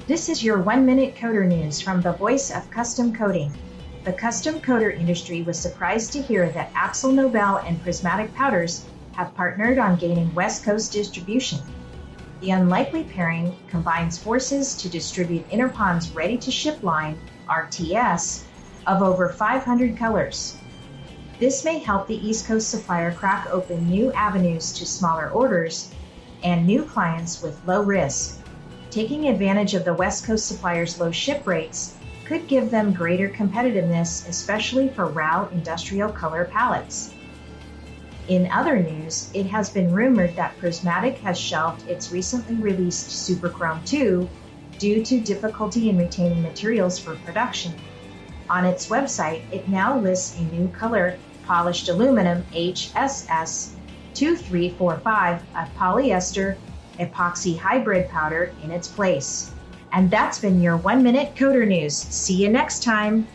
This is your 1-minute coder news from the Voice of Custom Coating. The custom coater industry was surprised to hear that AkzoNobel and Prismatic Powders have partnered on gaining West Coast distribution. The unlikely pairing combines forces to distribute Interpon's ready-to-ship line, RTS, of over 500 colors. This may help the East Coast supplier crack open new avenues to smaller orders and new clients with low risk. Taking advantage of the West Coast suppliers' low ship rates could give them greater competitiveness, especially for RAL industrial color palettes. In other news, it has been rumored that Prismatic has shelved its recently released Super Chrome 2 due to difficulty in retaining materials for production. On its website, it now lists a new color, polished aluminum HSS 2345, a polyester epoxy hybrid powder in its place. And that's been your 1-minute coder news. See you next time.